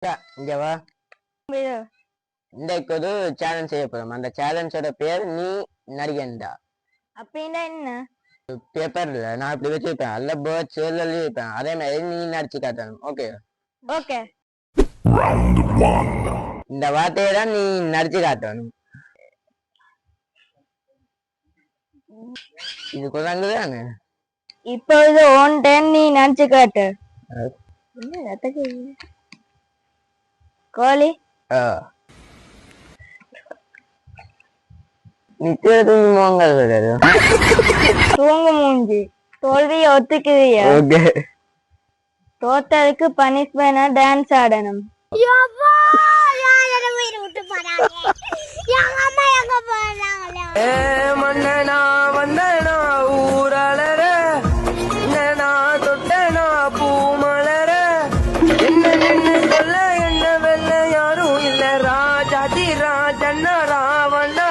இங்க வா. இன்றைக்கு ஒரு சேலஞ்ச் செய்ய போறோம். அந்த சேலஞ்சோட பேர் நீ நடிகண்டா. அப்படின்னா என்ன? பேப்பர்ல நான் இப்படி வச்சிருப்பேன், அல்ல பேர்ட்ஸ் எழுதி வைப்பேன், அதே மாதிரி நீ நடிச்சு காட்டணும். Okay okay. இந்த வார்த்தையை தான் நீ நடிச்சு காட்டணும். இது குழந்தைதானே. இப்பொழுது ஓன் டைம் நீ நினைச்சு காட்டு. கோழி தூங்கு மூஞ்சி. தோல்வியை ஒத்துக்குவியா? தோத்ததுக்கு பனிஷ்மெண்ட் டான்ஸ் ஆடணும். மன்னனா வந்தனா ஊரலர என்னனா தொட்டனா பூ மலர என்ன நின்னு சொல்ல என்ன வெல்ல யாரும் இல்ல ராஜாதி ராஜன்னா ராவணா